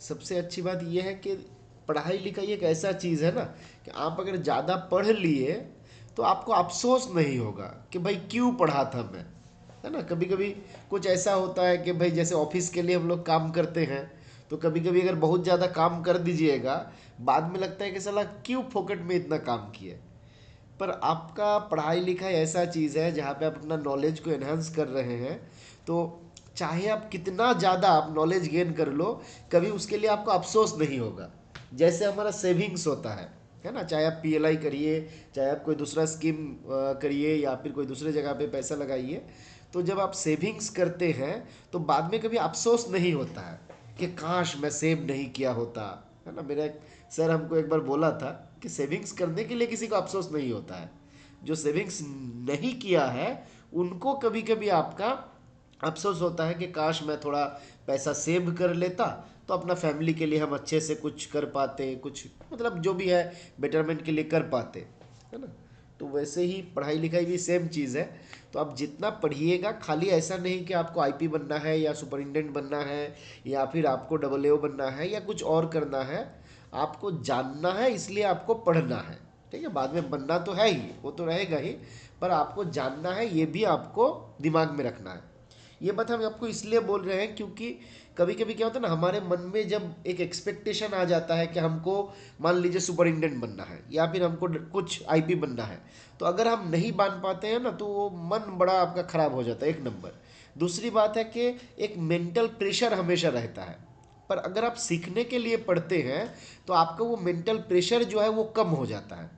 सबसे अच्छी बात यह है कि पढ़ाई लिखाई एक ऐसा चीज़ है ना कि आप अगर ज़्यादा पढ़ लिए तो आपको अफसोस नहीं होगा कि भाई क्यों पढ़ा था मैं, है ना। कभी कभी कुछ ऐसा होता है कि भाई जैसे ऑफिस के लिए हम लोग काम करते हैं, तो कभी कभी अगर बहुत ज़्यादा काम कर दीजिएगा, बाद में लगता है कि साला क्यों फोकट में इतना काम किए। पर आपका पढ़ाई लिखाई ऐसा चीज़ है जहाँ पे आप अपना नॉलेज को एनहांस कर रहे हैं, तो चाहे आप कितना ज़्यादा आप नॉलेज गेन कर लो, कभी उसके लिए आपको अफसोस नहीं होगा। जैसे हमारा सेविंग्स होता है ना, चाहे आप पीएलआई करिए, चाहे आप कोई दूसरा स्कीम करिए, या फिर कोई दूसरे जगह पे पैसा लगाइए, तो जब आप सेविंग्स करते हैं तो बाद में कभी अफसोस नहीं होता है कि काश मैं सेव नहीं किया होता, है ना। मेरा एक सर हमको एक बार बोला था कि सेविंग्स करने के लिए किसी को अफसोस नहीं होता है, जो सेविंग्स नहीं किया है उनको कभी कभी आपका अफसोस होता है कि काश मैं थोड़ा पैसा सेव कर लेता, तो अपना फैमिली के लिए हम अच्छे से कुछ कर पाते, कुछ मतलब जो भी है बेटरमेंट के लिए कर पाते, है ना। तो वैसे ही पढ़ाई लिखाई भी सेम चीज़ है। तो आप जितना पढ़िएगा, खाली ऐसा नहीं कि आपको आईपी बनना है या सुपरिटेंडेंट बनना है या फिर आपको डबल ए बनना है या कुछ और करना है, आपको जानना है इसलिए आपको पढ़ना है। ठीक है, बाद में बनना तो है ही, वो तो रहेगा ही, पर आपको जानना है ये भी आपको दिमाग में रखना है। ये बात हम आपको इसलिए बोल रहे हैं क्योंकि कभी कभी क्या होता है ना, हमारे मन में जब एक एक्सपेक्टेशन आ जाता है कि हमको मान लीजिए सुपरिटेंडेंट बनना है या फिर हमको कुछ आईपी बनना है, तो अगर हम नहीं बन पाते हैं ना, तो वो मन बड़ा आपका खराब हो जाता है, एक नंबर। दूसरी बात है कि एक मेंटल प्रेशर हमेशा रहता है। पर अगर आप सीखने के लिए पढ़ते हैं तो आपका वो मेंटल प्रेशर जो है वो कम हो जाता है।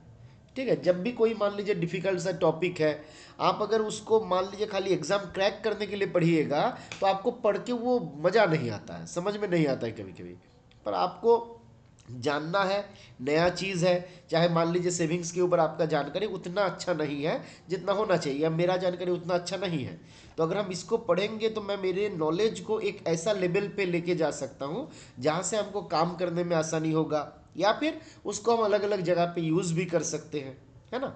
ठीक है, जब भी कोई मान लीजिए डिफिकल्ट सा टॉपिक है, आप अगर उसको मान लीजिए खाली एग्जाम क्रैक करने के लिए पढ़िएगा, तो आपको पढ़ के वो मज़ा नहीं आता है, समझ में नहीं आता है कभी कभी। पर आपको जानना है, नया चीज़ है। चाहे मान लीजिए सेविंग्स के ऊपर आपका जानकारी उतना अच्छा नहीं है जितना होना चाहिए, या मेरा जानकारी उतना अच्छा नहीं है, तो अगर हम इसको पढ़ेंगे तो मैं मेरे नॉलेज को एक ऐसा लेवल पे लेके जा सकता हूँ जहाँ से हमको काम करने में आसानी होगा, या फिर उसको हम अलग अलग जगह पे यूज़ भी कर सकते हैं, है ना।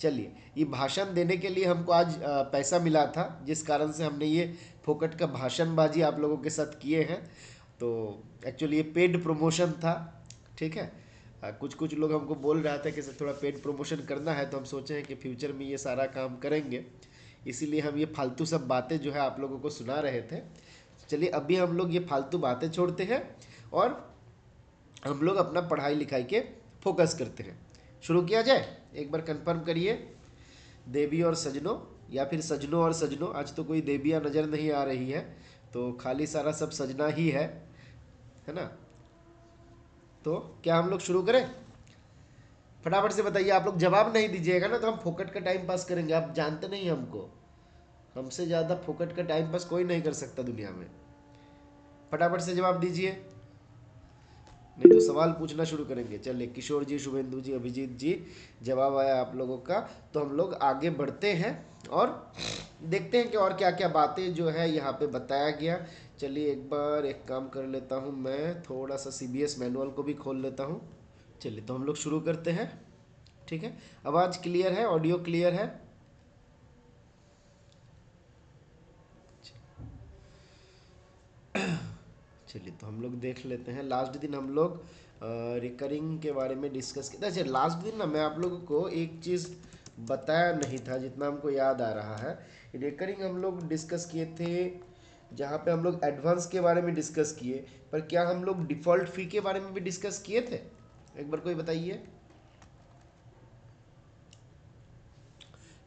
चलिए, ये भाषण देने के लिए हमको आज पैसा मिला था, जिस कारण से हमने ये फोकट का भाषणबाजी आप लोगों के साथ किए हैं। तो एक्चुअली ये पेड प्रमोशन था। ठीक है, कुछ कुछ लोग हमको बोल रहा था कि सर थोड़ा पेड प्रमोशन करना है, तो हम सोचे हैं कि फ्यूचर में ये सारा काम करेंगे, इसीलिए हम ये फालतू सब बातें जो है आप लोगों को सुना रहे थे। चलिए, अभी हम लोग ये फालतू बातें छोड़ते हैं और हम लोग अपना पढ़ाई लिखाई के फोकस करते हैं। शुरू किया जाए, एक बार कंफर्म करिए। देवी और सजनों, या फिर सजनों और सजनों, आज तो कोई देवियाँ नज़र नहीं आ रही है, तो खाली सारा सब सजना ही है ना। तो क्या हम लोग शुरू करें? फटाफट से बताइए। आप लोग जवाब नहीं दीजिएगा ना तो हम फोकट का टाइम पास करेंगे, आप जानते नहीं हमको, हमसे ज़्यादा फोकट का टाइम पास कोई नहीं कर सकता दुनिया में। फटाफट से जवाब दीजिए, नहीं तो सवाल पूछना शुरू करेंगे। चलिए, किशोर जी, शुभेंदु जी, अभिजीत जी, जवाब आया आप लोगों का। तो हम लोग आगे बढ़ते हैं और देखते हैं कि और क्या क्या बातें जो है यहाँ पे बताया गया। चलिए, एक बार एक काम कर लेता हूँ, मैं थोड़ा सा सीबीएस मैनुअल को भी खोल लेता हूँ। चलिए, तो हम लोग शुरू करते हैं। ठीक है, आवाज़ क्लियर है, ऑडियो क्लियर है? चलिए, तो हम लोग देख लेते हैं। लास्ट दिन हम लोग रिकरिंग के बारे में डिस्कस किया। अच्छा, लास्ट दिन ना मैं आप लोगों को एक चीज़ बताया नहीं था, जितना हमको याद आ रहा है। रिकरिंग हम लोग डिस्कस किए थे, जहाँ पे हम लोग एडवांस के बारे में डिस्कस किए, पर क्या हम लोग डिफ़ॉल्ट फ़ी के बारे में भी डिस्कस किए थे? एक बार कोई बताइए,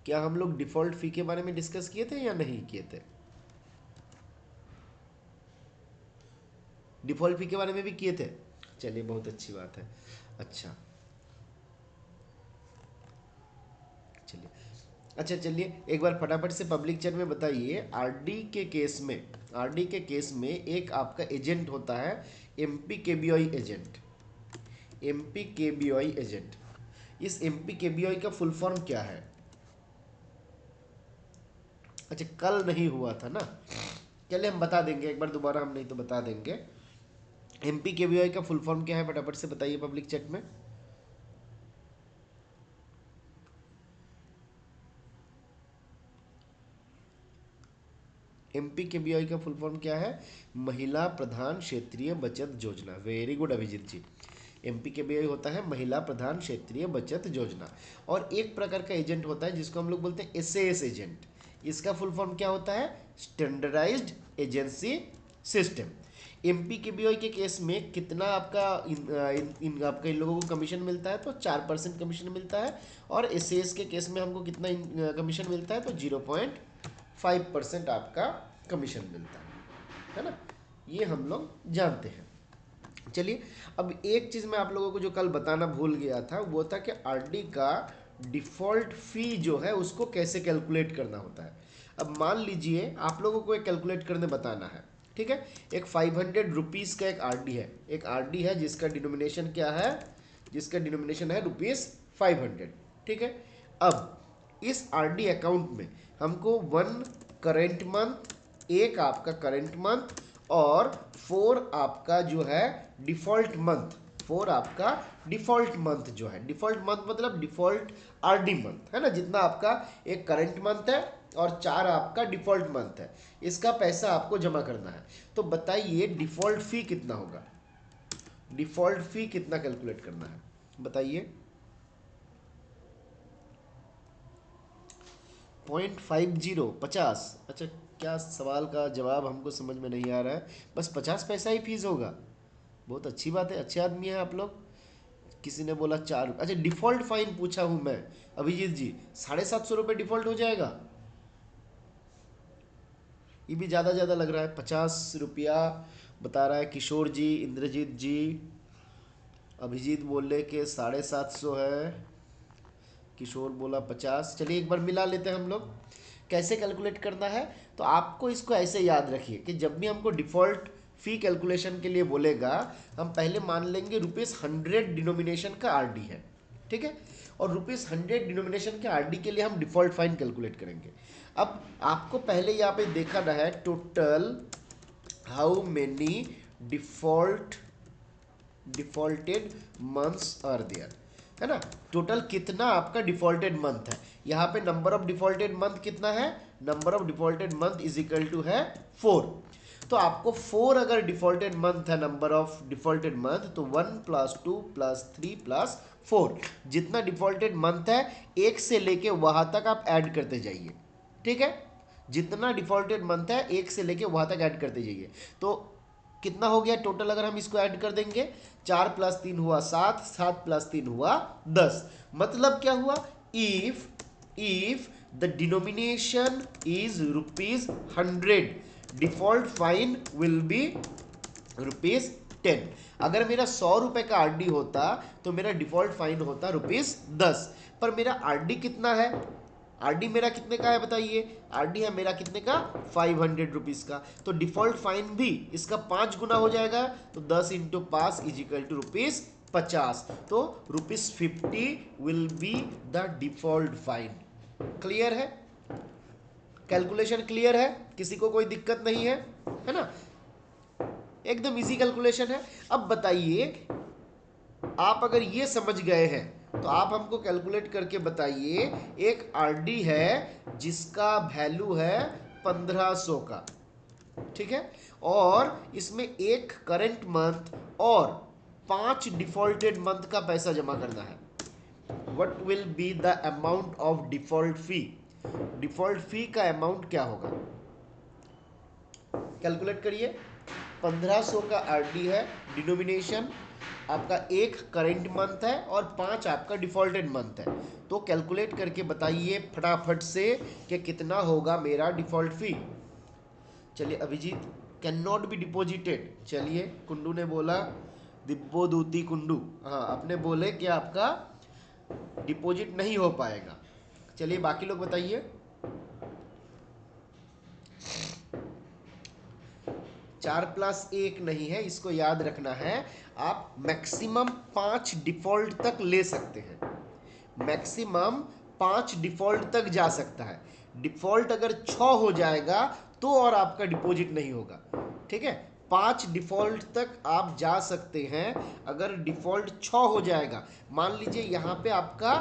क्या हम लोग डिफ़ॉल्ट फ़ी के बारे में डिस्कस किए थे या नहीं किए थे? डिफ़ॉल्ट फ़ी के बारे में भी किए थे। चलिए, बहुत अच्छी बात है। अच्छा, चलिए। अच्छा, चलिए, एक बार फटाफट से पब्लिक चैट में बताइए। आरडी के केस में एक आपका एजेंट होता है, एमपी केबीआई एजेंट। एमपी केबीआई एजेंट, इस एमपी केबीआई का फुल फॉर्म क्या है? अच्छा, कल नहीं हुआ था ना, चलिए हम बता देंगे एक बार दोबारा, हम नहीं तो बता देंगे। एमपी केबीआई का फुल फॉर्म क्या है, फटाफट से बताइए पब्लिक चैट में। MPKBY का फुल फॉर्म क्या है? महिला प्रधान क्षेत्रीय बचत योजना। वेरी गुड अभिजीत जी। MPKBY होता है महिला प्रधान क्षेत्रीय बचत योजना। और एक प्रकार का एजेंट होता है जिसको हम लोग बोलते हैं SAS एजेंट। इसका फुल फॉर्म क्या होता है? Standardised agency system. MPKBY के केस में कितना आपका आपका इन लोगों को कमीशन मिलता है? तो 4% कमीशन मिलता है। और SAS के केस में हमको कितना कमीशन मिलता है? तो 0.5% आपका कमीशन मिलता है ना? ये हम लोग जानते हैं। चलिए, अब एक चीज़ मैं आप लोगों को जो कल बताना भूल गया था वो था कि आरडी का डिफ़ॉल्ट फ़ी जो है उसको कैसे कैलकुलेट करना होता है। अब मान लीजिए आप लोगों को एक कैलकुलेट करने बताना है, ठीक है? एक 500 रुपीज़ का एक आरडी है, जिसका डिनोमिनेशन क्या है? जिसका डिनोमिनेशन है ₹500, ठीक है? अब इस आरडी अकाउंट में हमको 1 करेंट मंथ, एक आपका करेंट मंथ और 4 आपका जो है डिफ़ॉल्ट मंथ, 4 आपका डिफ़ॉल्ट मंथ जो है, डिफ़ॉल्ट मंथ मतलब डिफ़ॉल्ट आरडी मंथ है ना, जितना आपका एक करेंट मंथ है और 4 आपका डिफ़ॉल्ट मंथ है, इसका पैसा आपको जमा करना है। तो बताइए डिफ़ॉल्ट फ़ी कितना होगा? डिफ़ॉल्ट फ़ी कितना कैलकुलेट करना है बताइए? 0.50, 50। अच्छा, क्या सवाल का जवाब हमको समझ में नहीं आ रहा है? बस 50 पैसा ही फीस होगा? बहुत अच्छी बात है, अच्छे आदमी हैं आप लोग। किसी ने बोला 4। अच्छा, डिफ़ॉल्ट फाइन पूछा हूँ मैं अभिजीत जी, 750 रुपये डिफ़ॉल्ट हो जाएगा? ये भी ज़्यादा लग रहा है। 50 रुपया बता रहा है किशोर जी, इंद्रजीत जी। अभिजीत बोले कि 750 है, किशोर बोला 50। चलिए एक बार मिला लेते हैं हम लोग। कैसे कैलकुलेट करना है? तो आपको इसको ऐसे याद रखिए कि जब भी हमको डिफ़ॉल्ट फ़ी कैलकुलेशन के लिए बोलेगा, हम पहले मान लेंगे ₹100 डिनोमिनेशन का आरडी है, ठीक है? और ₹100 डिनोमिनेशन के आरडी के लिए हम डिफ़ॉल्ट फाइन कैलकुलेट करेंगे। अब आपको पहले यहाँ पे देखना है total how many default defaulted months are there, है ना? टोटल कितना आपका डिफॉल्टेड मंथ है? यहाँ पे नंबर ऑफ डिफॉल्टेड मंथ कितना है? Number of defaulted month is equal to है 4। तो आपको 4 अगर डिफॉल्टेड मंथ है, नंबर ऑफ डिफॉल्टेड मंथ, तो 1 + 2 + 3 + 4, जितना डिफॉल्टेड मंथ है एक से लेके वहां तक आप ऐड करते जाइए, ठीक है? जितना डिफॉल्टेड मंथ है एक से लेके वहां तक ऐड करते जाइए। तो कितना हो गया टोटल? अगर हम इसको ऐड कर देंगे, 4 + 3 हुआ 7, 7 + 3 हुआ 10। मतलब क्या हुआ? If the denomination is ₹100, default fine will be ₹10। अगर मेरा 100 रुपए का आरडी होता तो मेरा डिफॉल्ट फाइन होता ₹10। पर मेरा आरडी कितना है? आरडी मेरा कितने का है बताइए? आरडी है मेरा कितने का? 500 रुपीज़ का। तो डिफॉल्ट फाइन भी इसका 5 गुना हो जाएगा। तो 10 × 5 = ₹50। तो ₹50 will be the default fine. Clear है? कैलकुलेशन क्लियर है? किसी को कोई दिक्कत नहीं है ना? एकदम इजी कैलकुलेशन है। अब बताइए, आप अगर ये समझ गए हैं तो आप हमको कैलकुलेट करके बताइए, एक आरडी है जिसका वैल्यू है 1500 का, ठीक है? और इसमें एक करेंट मंथ और 5 डिफॉल्टेड मंथ का पैसा जमा करना है। What will be the amount of default fee? Default fee का अमाउंट क्या होगा? कैलकुलेट करिए। 1500 का आरडी है, डिनोमिनेशन आपका एक करेंट मंथ है और 5 आपका डिफॉल्टेड मंथ है। तो कैलकुलेट करके बताइए फटाफट से कि कितना होगा मेरा डिफॉल्ट फी। चलिए Abhijit, can not be deposited. चलिए, कुंडू ने बोला, दिब्बो दूती कुंडू, हाँ अपने बोले कि आपका डिपॉजिट नहीं हो पाएगा। चलिए बाकी लोग बताइए। 4 + 1 नहीं है, इसको याद रखना है। आप मैक्सिमम 5 डिफॉल्ट तक ले सकते हैं, मैक्सिमम 5 डिफॉल्ट तक जा सकता है। डिफॉल्ट अगर 6 हो जाएगा तो और आपका डिपॉजिट नहीं होगा, ठीक है? 5 डिफॉल्ट तक आप जा सकते हैं। अगर डिफॉल्ट 6 हो जाएगा, मान लीजिए यहाँ पे आपका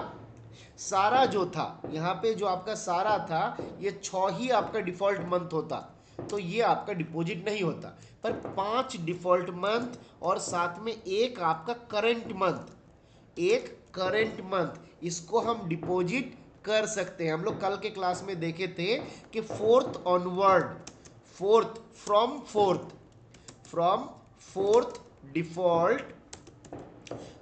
सारा जो था, यहाँ पे जो आपका सारा था, ये 6 ही आपका डिफॉल्ट मंथ होता, तो ये आपका डिपॉजिट नहीं होता। पर 5 डिफॉल्ट मंथ और साथ में एक आपका करंट मंथ, एक करंट मंथ, इसको हम डिपॉजिट कर सकते हैं। हम लोग कल के क्लास में देखे थे कि fourth onward, fourth from fourth default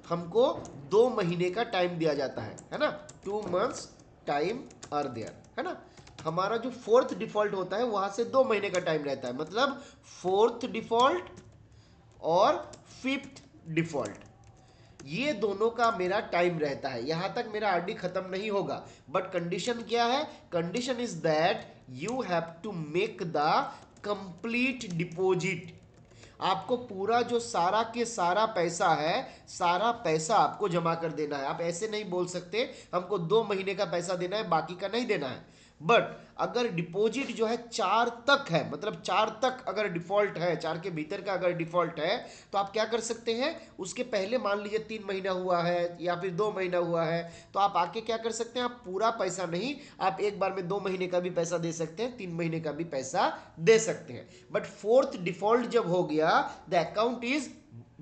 हमको 2 महीने का टाइम दिया जाता है ना, 2 मंथ्स टाइम आर देयर, है ना। हमारा जो फोर्थ डिफॉल्ट होता है वहां से 2 महीने का टाइम रहता है, मतलब फोर्थ डिफॉल्ट और फिफ्थ डिफॉल्ट, ये दोनों का मेरा टाइम रहता है। यहां तक मेरा आरडी खत्म नहीं होगा। बट कंडीशन क्या है? Condition is that you have to make the complete deposit. आपको पूरा जो सारा के सारा पैसा है, सारा पैसा आपको जमा कर देना है। आप ऐसे नहीं बोल सकते हमको 2 महीने का पैसा देना है बाकी का नहीं देना है। बट अगर डिपॉजिट जो है 4 तक है, मतलब 4 तक अगर डिफॉल्ट है, 4 के भीतर का अगर डिफॉल्ट है, तो आप क्या कर सकते हैं, उसके पहले मान लीजिए 3 महीना हुआ है या फिर 2 महीना हुआ है, तो आप आके क्या कर सकते हैं, आप पूरा पैसा नहीं, आप एक बार में 2 महीने का भी पैसा दे सकते हैं, 3 महीने का भी पैसा दे सकते हैं। बट फोर्थ डिफॉल्ट जब हो गया, द अकाउंट इज,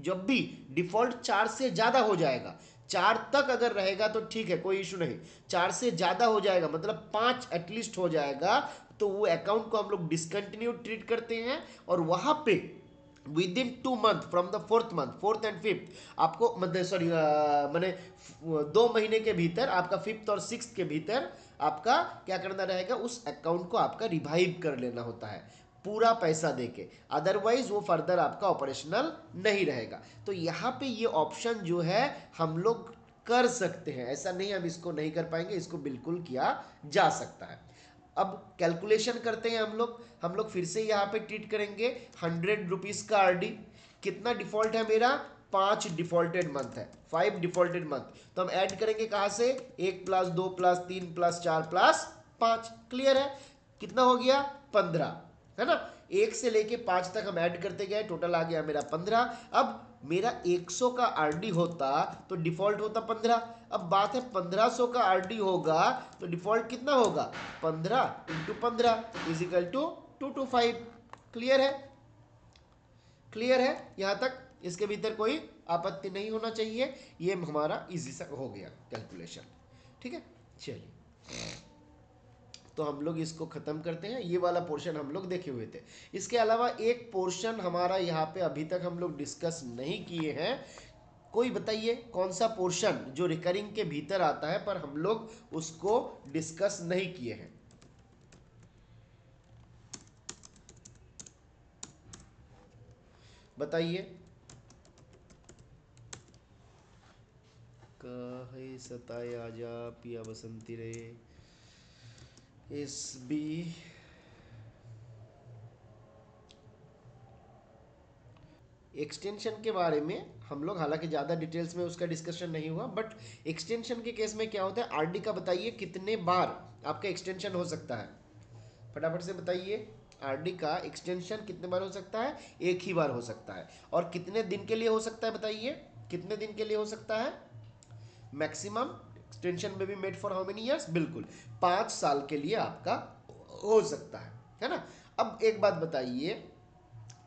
जब भी डिफॉल्ट 4 से ज्यादा हो जाएगा, 4 तक अगर रहेगा तो ठीक है, कोई इशू नहीं, 4 से ज्यादा हो जाएगा मतलब 5 एटलीस्ट हो जाएगा, तो वो अकाउंट को हम लोग डिसकंटिन्यू ट्रीट करते हैं। और वहां पे with in 2 month from the fourth and fifth, आपको मतलब सॉरी मैंने 2 महीने के भीतर, आपका फिफ्थ और सिक्स के भीतर आपका क्या करना रहेगा, उस अकाउंट को आपका रिवाइव कर लेना होता है पूरा पैसा देके, अदरवाइज वो फर्दर आपका ऑपरेशनल नहीं रहेगा। तो यहाँ पे ये ऑप्शन जो है हम लोग कर सकते हैं, ऐसा नहीं हम इसको नहीं कर पाएंगे, इसको बिल्कुल किया जा सकता है। अब कैलकुलेशन करते हैं हम लोग फिर से यहाँ पे ट्रीट करेंगे 100 रुपीज का आरडी। कितना डिफॉल्ट है मेरा, 5 डिफॉल्टेड मंथ है, 5 डिफॉल्टेड मंथ, तो हम ऐड करेंगे कहां से, 1 plus 2 plus 3 plus 4 plus 5, clear है, कितना हो गया 15, है ना। 1 से लेके 5 तक हम ऐड करते गए, टोटल आ गया मेरा 15। अब मेरा 100 का आरडी होता तो डिफॉल्ट होता 15। अब बात है 1500 का आरडी होगा तो डिफॉल्ट कितना होगा, 15 × 15 इज इक्वल टू 225। क्लियर है, क्लियर है यहां तक, इसके भीतर कोई आपत्ति नहीं होना चाहिए, ये हमारा इजी सा हो गया कैलकुलेशन, ठीक है। चलिए तो हम लोग इसको खत्म करते हैं, ये वाला पोर्शन हम लोग देखे हुए थे। इसके अलावा एक पोर्शन हमारा यहाँ पे अभी तक हम लोग डिस्कस नहीं किए हैं। कोई बताइए कौन सा पोर्शन जो रिकरिंग के भीतर आता है पर हम लोग उसको डिस्कस नहीं किए हैं, बताइए। कहे सताए आजा पिया बसंती रे, इस बी, एक्सटेंशन के बारे में हम लोग हालांकि ज़्यादा डिटेल्स में उसका डिस्कशन नहीं हुआ, बट एक्सटेंशन के केस में क्या होता है, आरडी का बताइए कितने बार आपका एक्सटेंशन हो सकता है, फटाफट से बताइए। आरडी का एक्सटेंशन कितने बार हो सकता है, एक ही बार हो सकता है। और कितने दिन के लिए हो सकता है बताइए, कितने दिन के लिए हो सकता है, मैक्सिमम एक्सटेंशन में भी made for how many years, बिल्कुल 5 साल के लिए आपका हो सकता है ना। अब एक बात बताइए,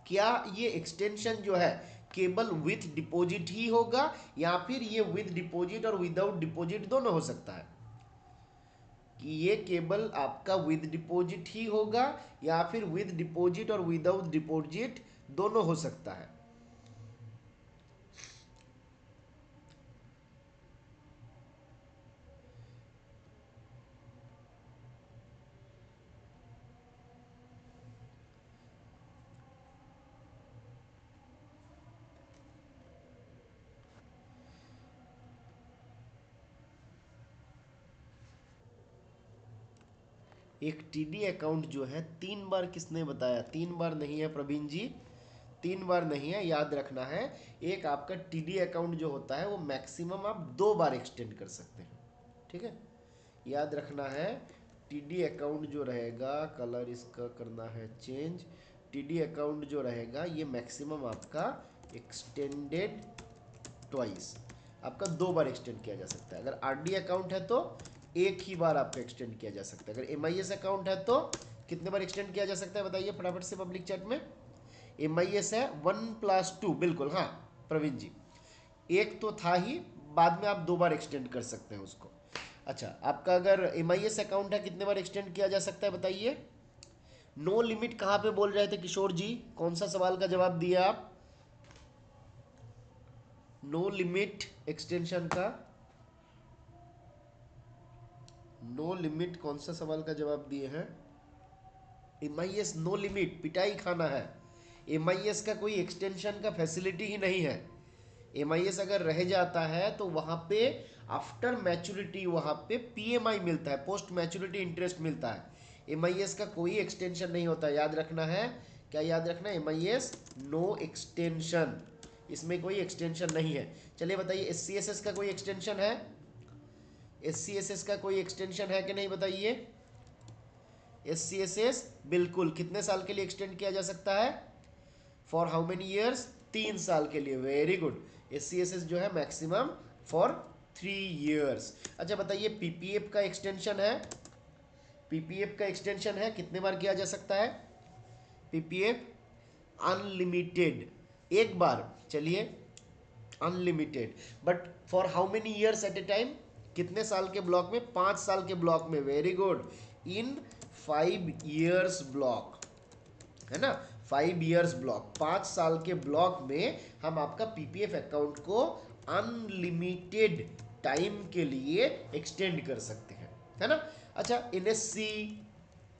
क्या ये एक्सटेंशन जो है केवल विथ डिपॉजिट ही होगा या फिर ये विथ डिपॉजिट और विदाउट डिपॉजिट दोनों हो सकता है, कि ये केवल आपका विद डिपॉजिट ही होगा या फिर विद डिपॉजिट और विदाउट डिपॉजिट दोनों हो सकता है। एक टीडी अकाउंट जो है 3 बार, किसने बताया, 3 बार नहीं है प्रवीण जी, 3 बार नहीं है, याद रखना है। एक आपका टीडी अकाउंट जो होता है वो मैक्सिमम आप 2 बार एक्सटेंड कर सकते हैं, ठीक है, याद रखना है। टीडी अकाउंट जो रहेगा, कलर इसका करना है चेंज, टीडी अकाउंट जो रहेगा ये मैक्सिमम आपका एक्सटेंडेड ट्वाइस, आपका 2 बार एक्सटेंड किया जा सकता है। अगर आरडी अकाउंट है तो एक ही बार आपका एक्सटेंड किया जा सकता है, अगर एमआईएस अकाउंट है तो कितने बार एक्सटेंड किया जा सकता है बताइए फटाफट से पब्लिक चैट में। MIS है 1+2, बिल्कुल हाँ प्रवीण जी, एक तो था ही, बाद में आप 2 बार एक्सटेंड कर सकते हैं उसको। अच्छा, आपका अगर MIS अकाउंट है कितने बार एक्सटेंड किया जा सकता है बताइए। नो लिमिट कहाँ पे बोल रहे थे किशोर जी, कौन सा सवाल का जवाब दिया आप। नो लिमिट एक्सटेंशन का, नो लिमिट कौन सा सवाल का जवाब दिए हैं। MIS नो लिमिट, पिटाई खाना है। MIS का कोई एक्सटेंशन का फैसिलिटी ही नहीं है। MIS अगर रह जाता है तो वहां पे आफ्टर मैच्योरिटी वहां पे PMI मिलता है, पोस्ट मैच्योरिटी इंटरेस्ट मिलता है। MIS का कोई एक्सटेंशन नहीं होता, याद रखना है। क्या याद रखना है, MIS नो एक्सटेंशन, इसमें कोई एक्सटेंशन नहीं है। चलिए बताइए SCSS का कोई एक्सटेंशन है, SCSS का कोई एक्सटेंशन है कि नहीं बताइए। SCSS बिल्कुल, कितने साल के लिए एक्सटेंड किया जा सकता है, फॉर हाउ मेनी ईयर्स, 3 साल के लिए, वेरी गुड। SCSS जो है मैक्सिमम फॉर 3 ईयर्स। अच्छा बताइए PPF का एक्सटेंशन है, PPF का एक्सटेंशन है कितने बार किया जा सकता है। PPF अनलिमिटेड, एक बार, चलिए unlimited, but for how many years at a time, कितने साल के ब्लॉक में, 5 साल के ब्लॉक में, वेरी गुड, इन 5 ईयर्स ब्लॉक, है ना, 5 ईयर्स ब्लॉक, 5 साल के ब्लॉक में हम आपका PPF अकाउंट को अनलिमिटेड टाइम के लिए एक्सटेंड कर सकते हैं, है ना। अच्छा NSC,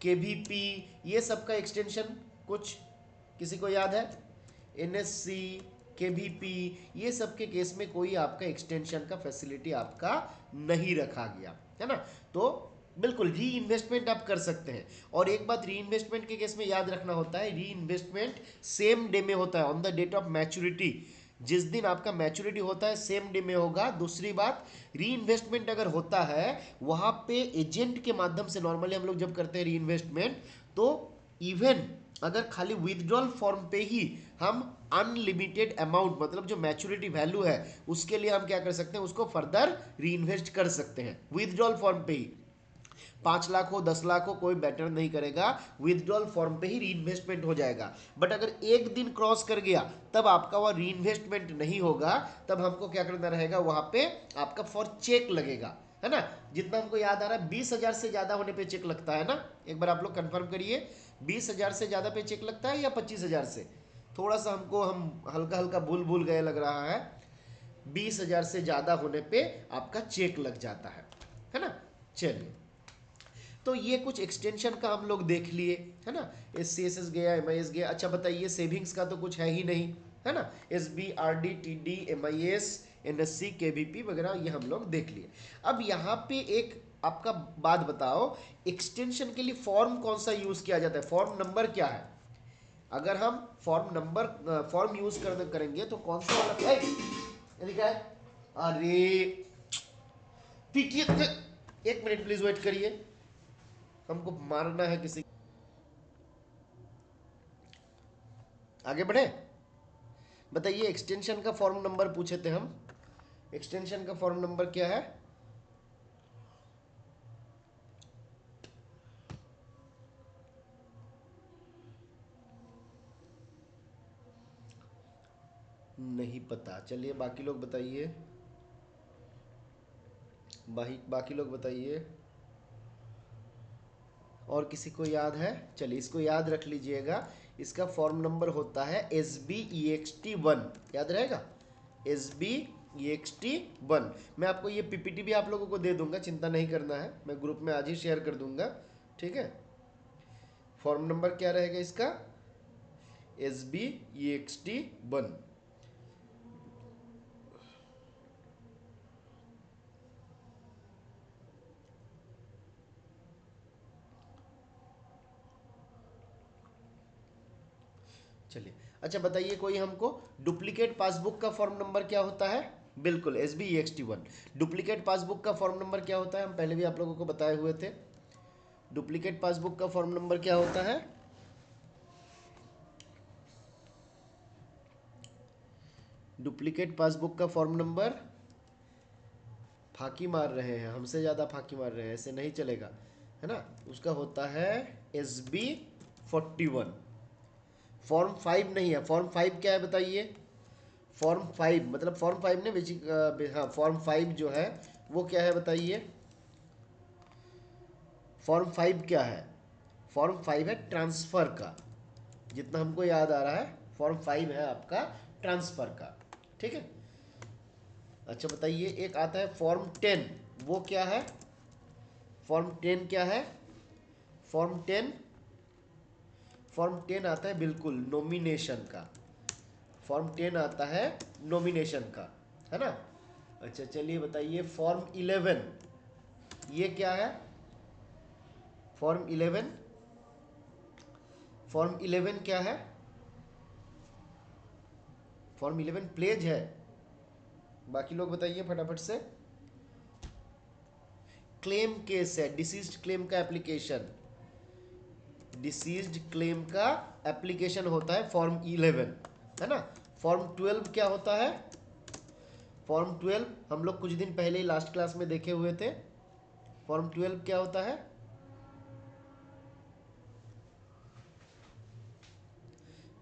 KVP, ये सब का एक्सटेंशन कुछ किसी को याद है। NSC, KVP, ये सब के केस में कोई आपका एक्सटेंशन का फैसिलिटी आपका नहीं रखा गया, है ना। तो बिल्कुल री इन्वेस्टमेंट आप कर सकते हैं। और एक बात री इन्वेस्टमेंट के केस में याद रखना होता है, री इन्वेस्टमेंट सेम डे में होता है, on the date of maturity, जिस दिन आपका मैच्योरिटी होता है सेम डे में होगा। दूसरी बात, री इन्वेस्टमेंट अगर होता है वहां पे एजेंट के माध्यम से, नॉर्मली हम लोग जब करते हैं री इन्वेस्टमेंट, तो इवन अगर खाली विदड्रॉल फॉर्म पे ही हम अनलिमिटेड अमाउंट, मतलब जो मैच्योरिटी वैल्यू है उसके लिए हम क्या कर सकते हैं, उसको फर्दर री इन्वेस्ट कर सकते हैं विदड्रॉल फॉर्म पे ही। 5 लाख हो 10 लाख हो कोई मैटर नहीं करेगा, विदड्रॉल फॉर्म पे ही री इन्वेस्टमेंट हो जाएगा। बट अगर एक दिन क्रॉस कर गया तब आपका वह री इन्वेस्टमेंट नहीं होगा, तब हमको क्या करना रहेगा, वहां पे आपका फॉर चेक लगेगा, है ना। जितना हमको याद आ रहा है 20,000 से ज्यादा होने पे चेक लगता है ना, एक बार आप लोग कंफर्म करिए, 20,000 से ज्यादा पे चेक लगता है या 25,000 से, थोड़ा सा हमको हम हल्का हल्का भूल भूल गए लग रहा है। 20,000 से ज्यादा होने पे आपका चेक लग जाता है ना। चलिए, तो ये कुछ एक्सटेंशन का हम लोग देख लिए, है ना। SCSS गया, MIS गया। अच्छा बताइए सेविंग्स का तो कुछ है ही नहीं, है ना। SB, RD, TD, MIS, NSC, KVP वगैरह ये हम लोग देख लिए। अब यहाँ पे एक आपका बात बताओ, एक्सटेंशन के लिए फॉर्म कौन सा यूज किया जाता है, फॉर्म नंबर क्या है। अगर हम फॉर्म यूज करेंगे तो कौन सा वाला ये लिखा है, अरे पीटिए, एक मिनट प्लीज वेट करिए, हमको मारना है किसी, आगे बढ़े। बताइए एक्सटेंशन का फॉर्म नंबर पूछे थे हम, एक्सटेंशन का फॉर्म नंबर क्या है। नहीं पता, चलिए बाकी लोग बताइए, बाकी लोग बताइए, और किसी को याद है। चलिए इसको याद रख लीजिएगा, इसका फॉर्म नंबर होता है SBEXT1, याद रहेगा, SBEXT1। मैं आपको ये PPT भी आप लोगों को दे दूंगा, चिंता नहीं करना है, मैं ग्रुप में आज ही शेयर कर दूंगा, ठीक है। फॉर्म नंबर क्या रहेगा इसका, SBEXT1। चलिए, अच्छा बताइए कोई हमको, डुप्लीकेट पासबुक का फॉर्म नंबर क्या होता है। बिल्कुल SBEXT1। डुप्लीकेट पासबुक का फॉर्म नंबर क्या होता है, हम पहले भी आप लोगों को बताए हुए थे। डुप्लीकेट पासबुक का फॉर्म नंबर क्या होता है, डुप्लीकेट पासबुक का फॉर्म नंबर, फाकी मार रहे हैं, हमसे ज़्यादा फाकी मार रहे हैं, ऐसे नहीं चलेगा, है ना, उसका होता है SB 41। फॉर्म 5 नहीं है। फॉर्म 5 क्या है बताइए? फॉर्म 5 मतलब फॉर्म 5 ने बेसिक, हाँ फॉर्म 5 जो है वो क्या है बताइए? फॉर्म 5 क्या है? फॉर्म 5 है ट्रांसफ़र का, जितना हमको याद आ रहा है फॉर्म 5 है आपका ट्रांसफ़र का। ठीक है। अच्छा बताइए, एक आता है फॉर्म 10, वो क्या है? फॉर्म 10 क्या है? फॉर्म 10, फॉर्म 10 आता है बिल्कुल नॉमिनेशन का। फॉर्म 10 आता है नॉमिनेशन का, है ना। अच्छा चलिए बताइए, फॉर्म 11 ये क्या है? फॉर्म 11, फॉर्म 11 क्या है? फॉर्म 11 प्लेज है। बाकी लोग बताइए फटाफट से। क्लेम केस है, डिसीज्ड क्लेम का एप्लीकेशन। डिसीज्ड क्लेम का एप्लीकेशन होता है फॉर्म 11, है ना। फॉर्म 12 क्या होता है? फॉर्म 12 हम लोग कुछ दिन पहले ही लास्ट क्लास में देखे हुए थे। फॉर्म 12 क्या होता है?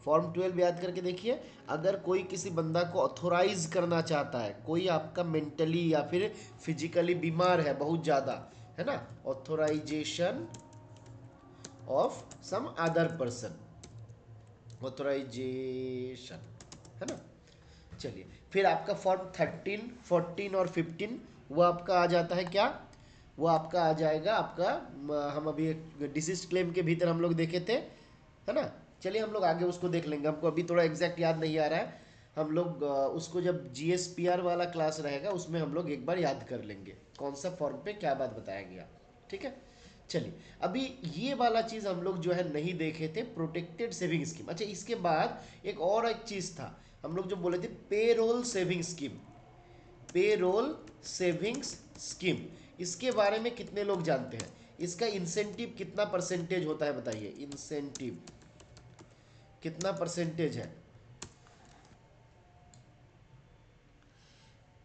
फॉर्म 12 याद करके देखिए। अगर कोई किसी बंदा को ऑथोराइज करना चाहता है, कोई आपका मेंटली या फिर फिजिकली बीमार है बहुत ज़्यादा, है ना, authorisation of some other person, authorisation, है ना। चलिए, फिर आपका फॉर्म 13, 14 और 15 वो आपका आ जाता है क्या? वो आपका आ जाएगा आपका हम अभी एक डिसीज क्लेम के भीतर हम लोग देखे थे, है ना। चलिए हम लोग आगे उसको देख लेंगे, हमको अभी थोड़ा एग्जैक्ट याद नहीं आ रहा है। हम लोग उसको जब GSPR वाला क्लास रहेगा उसमें हम लोग एक बार याद कर लेंगे कौन सा फॉर्म पे क्या बात बताया गया। ठीक है। चलिए, अभी ये वाला चीज़ हम लोग जो है नहीं देखे थे, प्रोटेक्टेड सेविंग स्कीम। अच्छा, इसके बाद एक चीज़ था, हम लोग जो बोले थे payroll saving scheme. Payroll savings scheme, इसके बारे में कितने लोग जानते हैं? इसका इंसेंटिव कितना परसेंटेज होता है बताइए? इंसेंटिव कितना परसेंटेज है?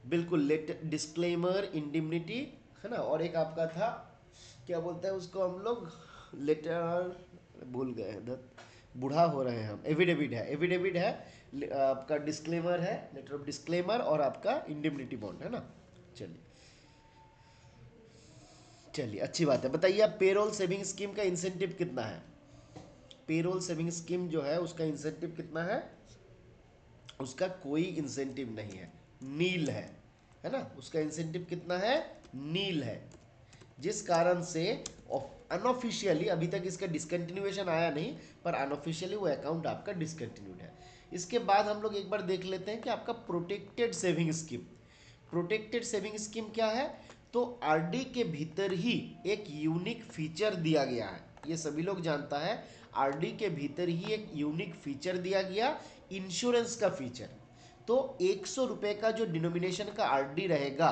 बिल्कुल, लेट डिस्क्लेमर, इंडिमनिटी, है ना। और एक आपका था, क्या बोलते हैं उसको हम लोग, लेटर, भूल गए हैं बूढ़ा हो रहे हैं हम। एविडेविट है, एविडेविट है, आपका डिस्क्लेमर है, लेटर ऑफ डिस्क्लेमर, और आपका इंडिमनिटी बॉन्ड, है ना। चलिए, चलिए अच्छी बात है। बताइए आप, पेरोल सेविंग स्कीम का इंसेंटिव कितना है? पेरोल सेविंग स्कीम जो है उसका इंसेंटिव कितना है? उसका कोई इंसेंटिव नहीं है, नील है ना। उसका इंसेंटिव कितना है? नील है। जिस कारण से अनऑफिशियली, अभी तक इसका डिसकंटिन्यूएशन आया नहीं, पर अनऑफिशियली वो अकाउंट आपका डिसकंटिन्यूड है। इसके बाद हम लोग एक बार देख लेते हैं कि आपका protected saving scheme. Protected saving scheme क्या है? तो आरडी के भीतर ही एक यूनिक फीचर दिया गया है, ये सभी लोग जानता है। आरडी के भीतर ही एक यूनिक फीचर दिया गया, इंश्योरेंस का फीचर। तो 100 रुपये का जो डिनोमिनेशन का आरडी रहेगा,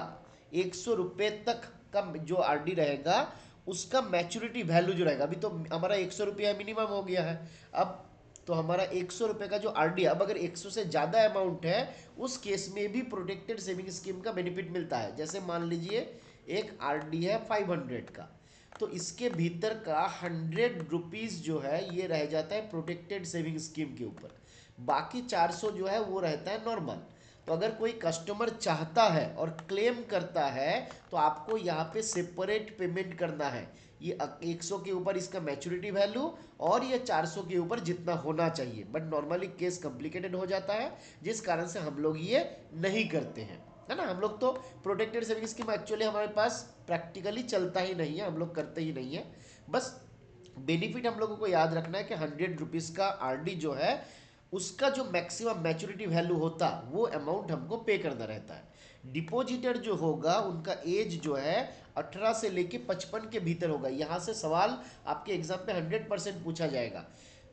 100 रुपये तक का जो आरडी रहेगा, उसका मैच्योरिटी वैल्यू जो रहेगा, अभी तो हमारा 100 रुपया मिनिमम हो गया है। अब तो हमारा 100 रुपये का जो आरडी, अब अगर 100 से ज़्यादा अमाउंट है, उस केस में भी प्रोटेक्टेड सेविंग स्कीम का बेनिफिट मिलता है। जैसे मान लीजिए एक आरडी है 500 का, तो इसके भीतर का 100 रुपीज़ जो है ये रह जाता है प्रोटेक्टेड सेविंग स्कीम के ऊपर, बाकी 400 जो है वो रहता है नॉर्मल। तो अगर कोई कस्टमर चाहता है और क्लेम करता है, तो आपको यहाँ पे सेपरेट पेमेंट करना है। ये 100 के ऊपर इसका मैच्योरिटी वैल्यू, और ये 400 के ऊपर जितना होना चाहिए। बट नॉर्मली केस कॉम्प्लिकेटेड हो जाता है, जिस कारण से हम लोग ये नहीं करते हैं, है ना। हम लोग तो प्रोटेक्टेड सेविंग स्कीम एक्चुअली हमारे पास प्रैक्टिकली चलता ही नहीं है, हम लोग करते ही नहीं है। बस बेनिफिट हम लोगों को याद रखना है कि 100 रुपीज़ का आरडी जो है, उसका जो मैक्सिमम मैच्योरिटी वैल्यू होता, वो अमाउंट हमको पे करना रहता है। डिपॉजिटर जो होगा उनका एज जो है 18 से लेके 55 के भीतर होगा। यहाँ से सवाल आपके एग्जाम पे 100% पूछा जाएगा,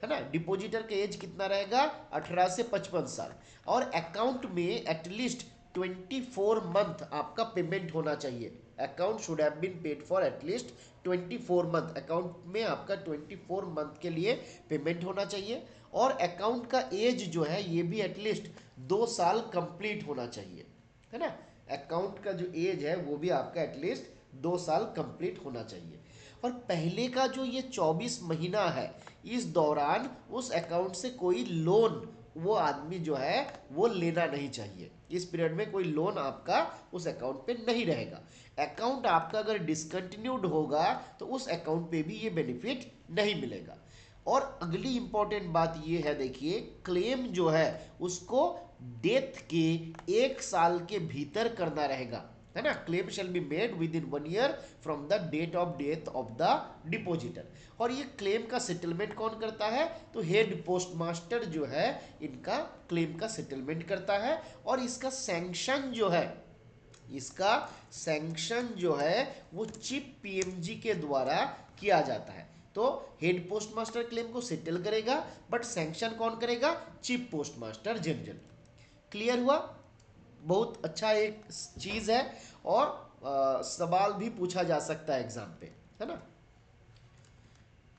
है ना। डिपॉजिटर का एज कितना रहेगा? 18 से 55 साल। और अकाउंट में एटलीस्ट 24 मंथ आपका पेमेंट होना चाहिए। Account should have been paid for at least 24 month. Account में आपका 24 मंथ के लिए पेमेंट होना चाहिए। और अकाउंट का एज जो है ये भी एटलीस्ट 2 साल कंप्लीट होना चाहिए, है ना। अकाउंट का जो एज है वो भी आपका एटलीस्ट 2 साल कंप्लीट होना चाहिए। और पहले का जो ये 24 महीना है, इस दौरान उस अकाउंट से कोई लोन वो आदमी जो है वो लेना नहीं चाहिए। इस पीरियड में कोई लोन आपका उस अकाउंट पे नहीं रहेगा। अकाउंट आपका अगर डिसकंटिन्यूड होगा तो उस अकाउंट पे भी ये बेनिफिट नहीं मिलेगा। और अगली इंपॉर्टेंट बात ये है, देखिए क्लेम जो है उसको डेथ के 1 साल के भीतर करना रहेगा, है ना। Claim shall be made within 1 year from the date of death of the depositor. और ये क्लेम का सेटलमेंट कौन करता है, तो हेड पोस्ट मास्टर जो है इनका क्लेम का सेटलमेंट करता है। और इसका सैंक्शन जो है वो चीफ पीएमजी के द्वारा किया जाता है। तो हेड पोस्ट मास्टर क्लेम को सेटल करेगा, बट सैंक्शन कौन करेगा, chief post master general. Clear हुआ। बहुत अच्छा एक चीज है, और सवाल भी पूछा जा सकता है एग्जाम पे, है ना।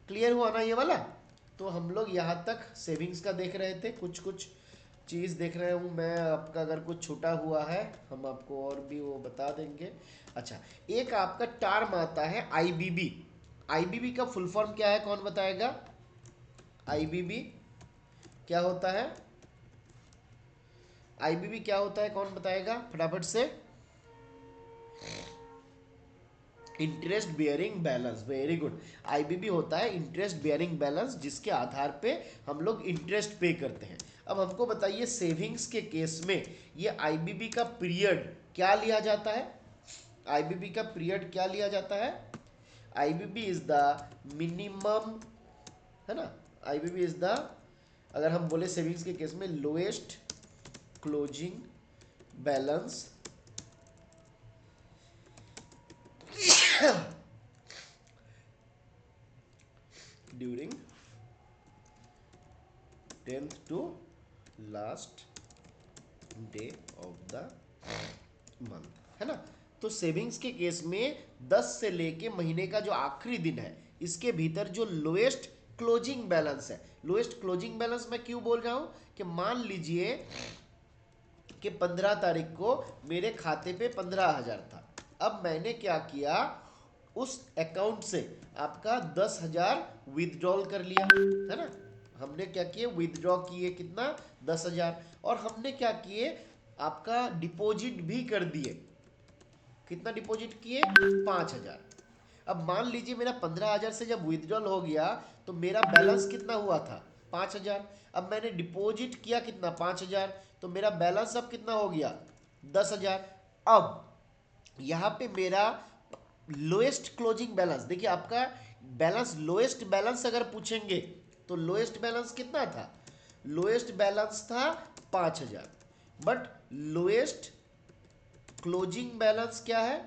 क्लियर हुआ ना ये वाला। तो हम लोग यहाँ तक सेविंग्स का देख रहे थे, कुछ कुछ चीज़ देख रहे हूँ मैं। आपका अगर कुछ छूटा हुआ है हम आपको और भी वो बता देंगे। अच्छा, एक आपका टर्म आता है आईबीबी। आईबीबी का फुल फॉर्म क्या है, कौन बताएगा। आईबीबी क्या होता है, आईबीबी क्या होता है, कौन बताएगा फटाफट से। Interest bearing balance, very good. IBB होता है इंटरेस्ट बियरिंग बैलेंस, जिसके आधार पे हम लोग इंटरेस्ट पे करते हैं। अब हमको बताइए सेविंग्स के केस में ये आईबीबी का पीरियड क्या लिया जाता है। आईबीबी का पीरियड क्या लिया जाता है, आईबीबी इज द मिनिमम, है ना। आईबीबी इज द, अगर हम बोले सेविंग्स के केस में, lowest closing balance during 10th to last day of the month, है ना। तो सेविंग्स के केस में 10 से लेके महीने का जो आखिरी दिन है, इसके भीतर जो लोएस्ट क्लोजिंग बैलेंस है। लोएस्ट क्लोजिंग बैलेंस मैं क्यों बोल रहा हूं, कि मान लीजिए कि 15 तारीख को मेरे खाते पे 15,000 था। अब मैंने क्या किया, उस अकाउंट से आपका 10,000 विदड्रॉल कर लिया, है ना। हमने क्या किए, विदड्रॉ किए कितना, 10,000। और हमने क्या किए, आपका डिपॉजिट भी कर दिए। कितना डिपॉजिट किए, 5,000। अब मान लीजिए मेरा 15,000 से जब विदड्रॉल हो गया तो मेरा बैलेंस कितना हुआ था, 5,000। अब मैंने डिपॉजिट किया कितना, 5,000, तो मेरा बैलेंस अब कितना हो गया, 10,000। अब यहाँ पे मेरा लोएस्ट क्लोजिंग बैलेंस, देखिए आपका बैलेंस, लोएस्ट बैलेंस अगर पूछेंगे तो लोएस्ट बैलेंस कितना था, लोएस्ट बैलेंस था 5,000। बट लोएस्ट क्लोजिंग बैलेंस क्या है,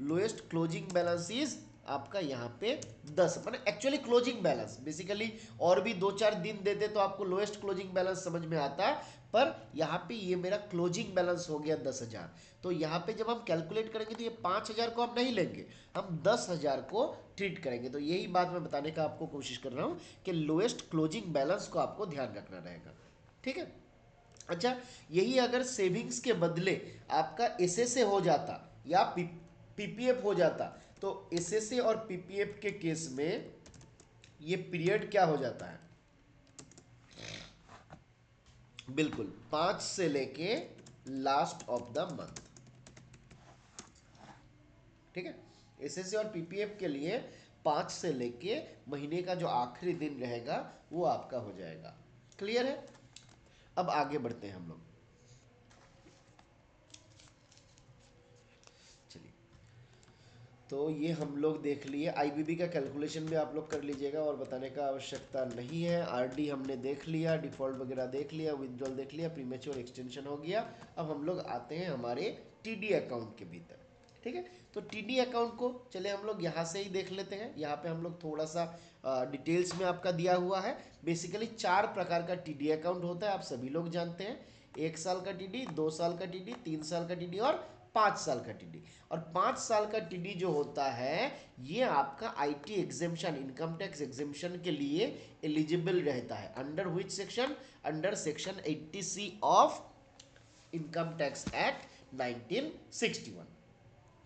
लोएस्ट क्लोजिंग बैलेंस इज आपका यहाँ पे 10, मैंने एक्चुअली क्लोजिंग बैलेंस बेसिकली, और भी 2-4 दिन देते तो आपको लोएस्ट क्लोजिंग बैलेंस समझ में आता, पर यहाँ पे ये मेरा क्लोजिंग बैलेंस हो गया 10,000। तो यहाँ पे जब हम कैलकुलेट करेंगे तो ये 5,000 को हम नहीं लेंगे, हम 10,000 को ट्रीट करेंगे। तो यही बात मैं बताने का आपको कोशिश कर रहा हूँ कि लोएस्ट क्लोजिंग बैलेंस को आपको ध्यान रखना रहेगा, ठीक है। अच्छा, यही अगर सेविंग्स के बदले आपका एसएसए हो जाता या पीपीएफ हो जाता, तो एसएसए और पीपीएफ के केस में ये पीरियड क्या हो जाता है, बिल्कुल 5 से लेके लास्ट ऑफ द मंथ, ठीक है। एसएसए और पीपीएफ के लिए 5 से लेके महीने का जो आखिरी दिन रहेगा वो आपका हो जाएगा। क्लियर है। अब आगे बढ़ते हैं हम लोग, चलिए। तो ये हम लोग देख लिए, आईबीबी का कैलकुलेशन भी आप लोग कर लीजिएगा और बताने का आवश्यकता नहीं है। आरडी हमने देख लिया, डिफॉल्ट वगैरह देख लिया, विथड्रॉल देख लिया, प्रीमेच्योर एक्सटेंशन हो गया। अब हम लोग आते हैं हमारे टीडी अकाउंट के भीतर, ठीक है। तो टीडी अकाउंट को चले हम लोग यहाँ से ही देख लेते हैं। यहाँ पे हम लोग थोड़ा सा डिटेल्स में आपका दिया हुआ है। बेसिकली 4 प्रकार का टीडी अकाउंट होता है, आप सभी लोग जानते हैं। 1 साल का टीडी, 2 साल का टीडी, 3 साल का टीडी और 5 साल का टीडी। और 5 साल का टीडी जो होता है ये आपका IT exemption, income tax exemption के लिए एलिजिबल रहता है। Under which section, under section 80C of income tax act 1961।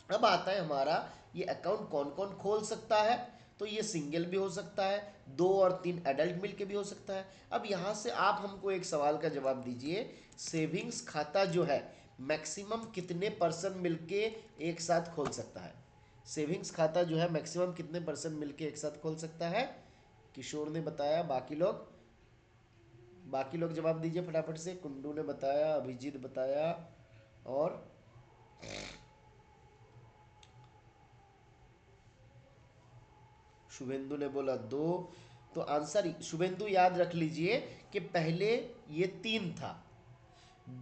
अब आता है हमारा ये अकाउंट कौन कौन खोल सकता है। तो ये सिंगल भी हो सकता है, 2 और 3 एडल्ट मिलके भी हो सकता है। अब यहाँ से आप हमको एक सवाल का जवाब दीजिए, सेविंग्स खाता जो है मैक्सिमम कितने पर्सन मिलके एक साथ खोल सकता है? सेविंग्स खाता जो है मैक्सिमम कितने पर्सन मिलके एक साथ खोल सकता है? किशोर ने बताया, बाकी लोग जवाब दीजिए फटाफट से। कुंडू ने बताया, अभिजीत बताया, और शुभेंदु ने बोला 2। तो आंसर शुभेंदु याद रख लीजिए कि पहले ये 3 था,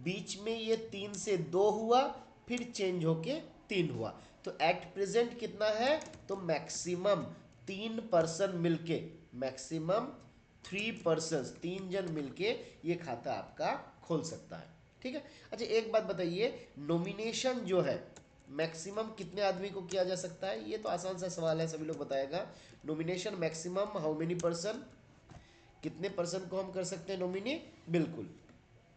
बीच में ये 3 से 2 हुआ, फिर चेंज होके 3 हुआ। तो एट प्रेजेंट कितना है? तो मैक्सिमम 3 पर्सन मिलके, मैक्सिमम 3 पर्सन, 3 जन मिलके ये खाता आपका खोल सकता है। ठीक है। अच्छा एक बात बताइए, नॉमिनेशन जो है मैक्सिमम कितने आदमी को किया जा सकता है? ये तो आसान सा सवाल है, सभी लोग बताएगा। Nomination maximum how many person, कितने पर्सन को हम कर सकते हैं नॉमिनी? बिल्कुल,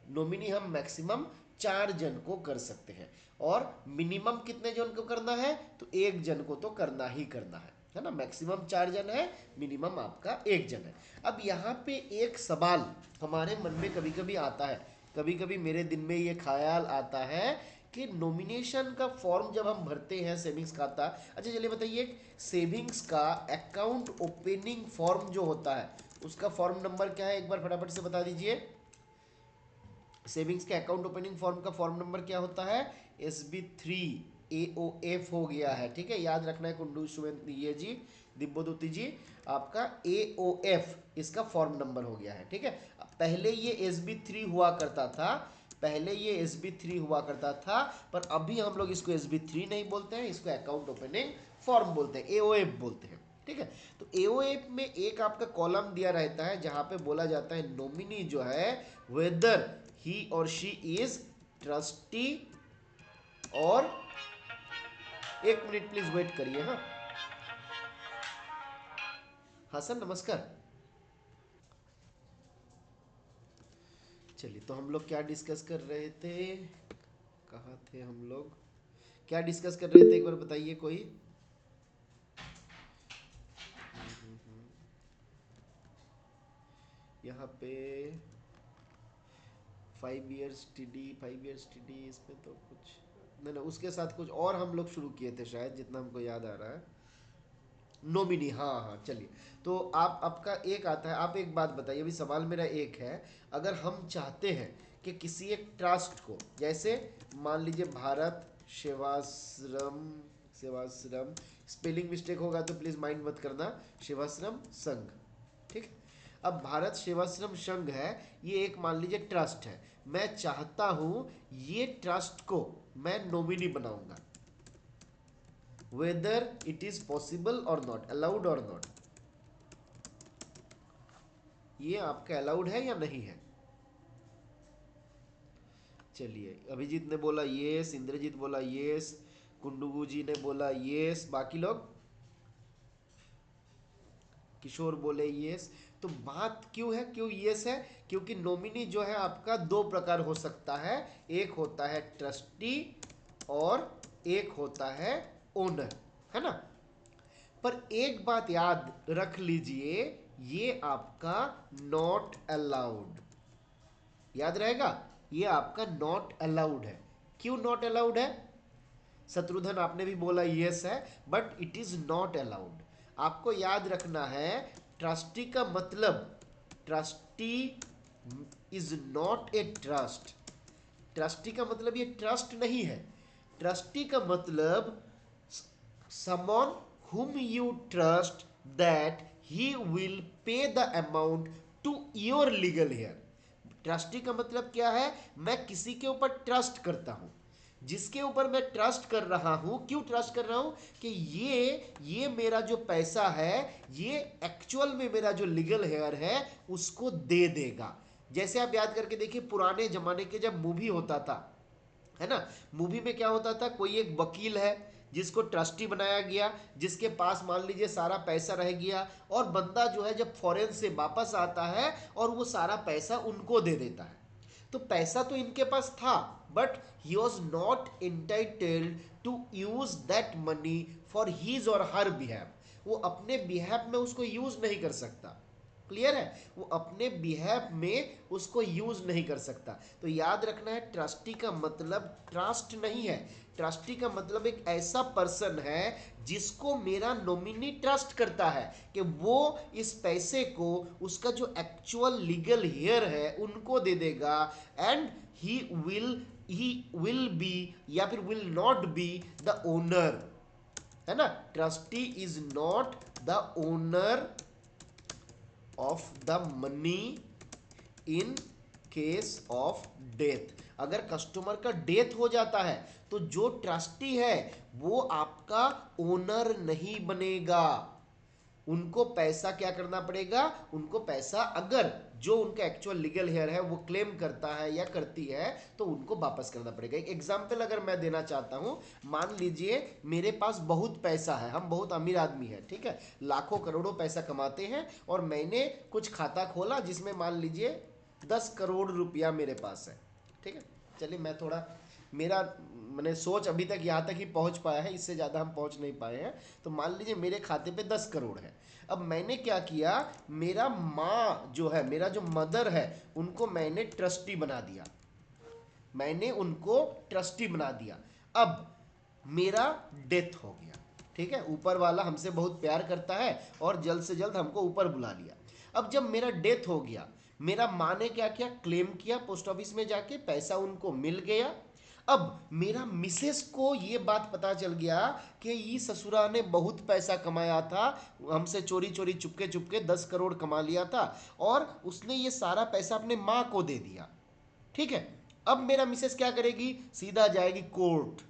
नॉमिनी हम मैक्सिमम 4 जन को कर सकते हैं। और मिनिमम कितने जन को करना है? तो 1 जन को तो करना ही करना है ना। मैक्सिमम 4 जन है, मिनिमम आपका 1 जन है। अब यहाँ पे एक सवाल हमारे मन में कभी कभी आता है, कभी कभी मेरे दिन में ये ख्याल आता है कि नॉमिनेशन का फॉर्म जब हम भरते हैं सेविंग्स खाता, अच्छा चलिए बताइए, सेविंग्स का अकाउंट ओपनिंग फॉर्म जो होता है उसका फॉर्म नंबर क्या है? एक बार फटाफट से बता दीजिए। सेविंग्स के अकाउंट ओपनिंग फॉर्म का फॉर्म नंबर क्या होता है? SB3 AOF हो गया है। ठीक है, याद रखना है कुंडू ये जी, दिब्योदूति जी, आपका AOF इसका फॉर्म नंबर हो गया है। ठीक है, पहले ये SB3 हुआ करता था, पहले ये SB3 हुआ करता था, पर अभी हम लोग इसको SB3 नहीं बोलते हैं, इसको अकाउंट ओपनिंग फॉर्म बोलते हैं, AOF बोलते हैं। ठीक है, तो AOF में एक आपका कॉलम दिया रहता है जहां पे बोला जाता है नॉमिनी जो है वेदर ही और शी इज ट्रस्टी, और 1 मिनट प्लीज वेट करिए। हाँ हाँ सर, नमस्कार। चलिए, तो हम लोग क्या डिस्कस कर रहे थे, कहाँ थे हम लोग, क्या डिस्कस कर रहे थे एक बार बताइए कोई। यहाँ पे 5 years TD इसमें तो कुछ नहीं ना, उसके साथ कुछ और हम लोग शुरू किए थे शायद, जितना हमको याद आ रहा है। नॉमिनी, हाँ हाँ, चलिए। तो आप आपका एक आता है, आप एक बात बताइए, अभी सवाल मेरा एक है, अगर हम चाहते हैं कि किसी एक ट्रस्ट को, जैसे मान लीजिए भारत सेवाश्रम, सेवाश्रम, स्पेलिंग मिस्टेक होगा तो प्लीज़ माइंड मत करना, सेवाश्रम संघ, ठीक है। अब भारत सेवाश्रम संघ है, ये एक मान लीजिए ट्रस्ट है, मैं चाहता हूँ ये ट्रस्ट को मैं नॉमिनी बनाऊंगा, whether it is possible or not, allowed or not, ये आपका अलाउड है या नहीं है? चलिए, अभिजीत ने बोला यस, इंद्रजीत बोला यस, कुंडुगू जी ने बोला यस, बाकी लोग, किशोर बोले यस। तो बात क्यों है, क्यों यस है? क्योंकि नॉमिनी जो है आपका 2 प्रकार हो सकता है, एक होता है ट्रस्टी और एक होता है ओनर, है ना। पर एक बात याद रख लीजिए, ये आपका नॉट अलाउड, याद रहेगा, ये आपका नॉट अलाउड है। क्यों नॉट अलाउड है? शत्रुघ्न आपने भी बोला यस है, but it is not allowed. आपको याद रखना है, ट्रस्टी का मतलब, trustee is not a trust, trustee का मतलब ये ट्रस्ट नहीं है। ट्रस्टी का मतलब someone whom you trust that he will pay the amount to your legal heir। Trustee का मतलब क्या है? मैं किसी के ऊपर ट्रस्ट करता हूं, जिसके ऊपर मैं ट्रस्ट कर रहा हूं, क्यों ट्रस्ट कर रहा हूं? कि ये मेरा जो पैसा है, ये एक्चुअल में मेरा जो लीगल हेयर है उसको दे देगा। जैसे आप याद करके देखिए, पुराने जमाने के जब मूवी होता था, है ना, मूवी में क्या होता था, कोई एक वकील है जिसको ट्रस्टी बनाया गया, जिसके पास मान लीजिए सारा पैसा रह गया, और बंदा जो है जब फॉरेन से वापस आता है और वो सारा पैसा उनको दे देता है। तो पैसा तो इनके पास था, but he was not entitled to use that money for his or her behave. वो अपने बिहेव में उसको यूज नहीं कर सकता। क्लियर है? वो अपने बिहेव में उसको यूज नहीं कर सकता। तो याद रखना है, ट्रस्टी का मतलब ट्रस्ट नहीं है। ट्रस्टी का मतलब एक ऐसा पर्सन है जिसको मेरा नॉमिनी ट्रस्ट करता है कि वो इस पैसे को, उसका जो एक्चुअल लीगल हेयर है उनको दे देगा, एंड ही विल बी या फिर will not be the owner, है ना। Trustee is not the owner of the money in case of death. अगर कस्टमर का डेथ हो जाता है तो जो ट्रस्टी है वो आपका ओनर नहीं बनेगा। उनको पैसा क्या करना पड़ेगा? उनको पैसा, अगर जो उनका एक्चुअल लीगल हेयर है वो क्लेम करता है या करती है, तो उनको वापस करना पड़ेगा। एक एग्जांपल अगर मैं देना चाहता हूं, मान लीजिए मेरे पास बहुत पैसा है, हम बहुत अमीर आदमी है, ठीक है, लाखों करोड़ों पैसा कमाते हैं, और मैंने कुछ खाता खोला जिसमें मान लीजिए 10 करोड़ रुपया मेरे पास है, ठीक है। चलिए मैं थोड़ा, मेरा मैंने सोच अभी तक यहाँ तक ही पहुँच पाया है, इससे ज़्यादा हम पहुँच नहीं पाए हैं। तो मान लीजिए मेरे खाते पे 10 करोड़ है। अब मैंने क्या किया, मेरा माँ जो है, मेरा जो मदर है, उनको मैंने ट्रस्टी बना दिया। मैंने उनको ट्रस्टी बना दिया। अब मेरा डेथ हो गया, ठीक है, ऊपर वाला हमसे बहुत प्यार करता है और जल्द से जल्द हमको ऊपर बुला लिया। अब जब मेरा डेथ हो गया, मेरा माँ ने क्या किया, क्लेम किया पोस्ट ऑफिस में जाके, पैसा उनको मिल गया। अब मेरा मिसेस को ये बात पता चल गया कि ये ससुरा ने बहुत पैसा कमाया था, हमसे चोरी चोरी चुपके चुपके 10 करोड़ कमा लिया था, और उसने ये सारा पैसा अपने माँ को दे दिया, ठीक है। अब मेरा मिसेस क्या करेगी, सीधा जाएगी कोर्ट,